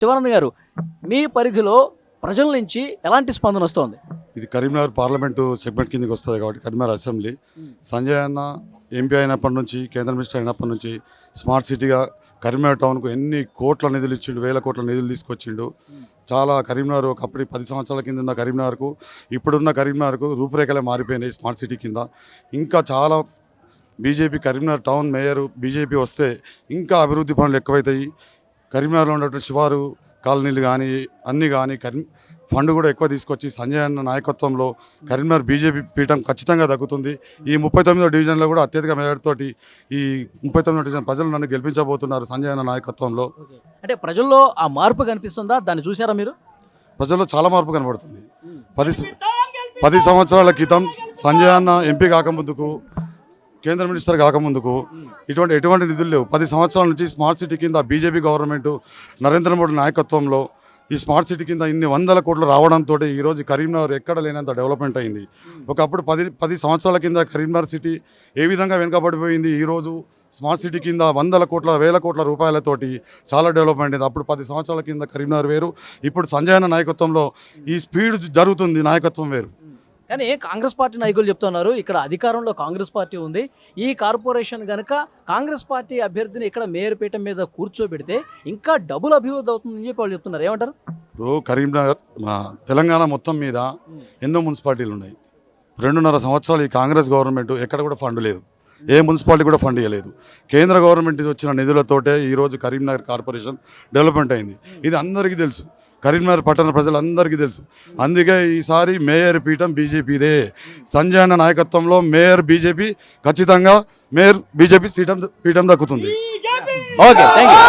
శివానంద్ గారు, మీ పరిధిలో ప్రజల నుంచి ఎలాంటి స్పందన వస్తోంది? ఇది కరీంనగర్ పార్లమెంటు సెగ్మెంట్ కిందకి వస్తుంది కాబట్టి కరీంనగర్ అసెంబ్లీ సంజయ్ అన్న ఎంపీ అయినప్పటి నుంచి కేంద్ర మినిస్టర్ అయినప్పటి నుంచి స్మార్ట్ సిటీగా కరీంనగర్ టౌన్కు ఎన్ని కోట్ల నిధులు ఇచ్చిండు, వేల కోట్ల నిధులు తీసుకొచ్చిండు. చాలా కరీంనగర్ ఒకప్పుడు 10 సంవత్సరాల కింద ఉన్న కరీంనగర్కు ఇప్పుడున్న కరీంనగర్కు రూపురేఖలే మారిపోయినాయి స్మార్ట్ సిటీ కింద. ఇంకా చాలా BJP Karimnagar town mayor BJP వస్తే ఇంకా అభివృద్ధి పనులు ఎక్కువైతాయి. కరీంనగర్లో ఉన్నటువంటి శివారు కాలనీలు కానీ అన్నీ కానీ ఫండ్ కూడా ఎక్కువ తీసుకొచ్చి సంజయ్ అన్న నాయకత్వంలో కరీంనగర్ బీజేపీ పీఠం ఖచ్చితంగా దక్కుతుంది. ఈ 39వ డివిజన్లో కూడా అత్యధిక మేరతోటి ఈ 39వ డివిజన్ ప్రజలు నన్ను గెలిపించబోతున్నారు సంజయ్ అన్న నాయకత్వంలో. అంటే ప్రజల్లో ఆ మార్పు కనిపిస్తుందా? దాన్ని చూసారా మీరు? ప్రజల్లో చాలా మార్పు కనబడుతుంది. 10 సంవత్సరాల క్రితం సంజయ్ అన్న ఎంపీ కాకముందుకు, కేంద్ర మినిస్టర్ కాకముందుకు ఎటువంటి నిధులు లేవు. 10 సంవత్సరాల నుంచి స్మార్ట్ సిటీ కింద బీజేపీ గవర్నమెంట్ నరేంద్ర మోడీ నాయకత్వంలో ఈ స్మార్ట్ సిటీ కింద ఇన్ని వందల కోట్లు రావడంతో ఈరోజు కరీంనగర్ ఎక్కడ లేనంత డెవలప్మెంట్ అయింది. ఒకప్పుడు 10 సంవత్సరాల కింద కరీంనగర్ సిటీ ఏ విధంగా వెనుకబడిపోయింది, ఈరోజు స్మార్ట్ సిటీ కింద వందల కోట్ల వేల కోట్ల రూపాయలతోటి చాలా డెవలప్మెంట్ అయింది. అప్పుడు 10 సంవత్సరాల కింద కరీంనగర్ వేరు, ఇప్పుడు సంజయ్ అన్న నాయకత్వంలో ఈ స్పీడ్ జరుగుతుంది, నాయకత్వం వేరు. కానీ కాంగ్రెస్ పార్టీ నాయకులు చెప్తున్నారు, ఇక్కడ అధికారంలో కాంగ్రెస్ పార్టీ ఉంది, ఈ కార్పొరేషన్ కనుక కాంగ్రెస్ పార్టీ అభ్యర్థిని ఇక్కడ మేయర్ పీఠం మీద కూర్చోబెడితే ఇంకా డబుల్ అభివృద్ధి అవుతుందని చెప్పి వాళ్ళు చెప్తున్నారు. ఏమంటారు? ఇప్పుడు కరీంనగర్ తెలంగాణ మొత్తం మీద ఎన్నో మున్సిపాలిటీలు ఉన్నాయి. 2.5 సంవత్సరాలు ఈ కాంగ్రెస్ గవర్నమెంట్ ఎక్కడ కూడా ఫండ్ లేదు, ఏ మున్సిపాలిటీ కూడా ఫండ్ ఇవ్వలేదు. కేంద్ర గవర్నమెంట్ వచ్చిన నిధులతోటే ఈరోజు కరీంనగర్ కార్పొరేషన్ డెవలప్మెంట్ అయింది. ఇది అందరికీ తెలుసు, కరీంనగర్ పట్టణ ప్రజలందరికీ తెలుసు. అందుకే ఈసారి మేయర్ పీఠం బీజేపీదే. సంజయ్ అన్న నాయకత్వంలో మేయర్ బీజేపీ, ఖచ్చితంగా మేయర్ బీజేపీ పీఠం దక్కుతుంది. Okay, thank you.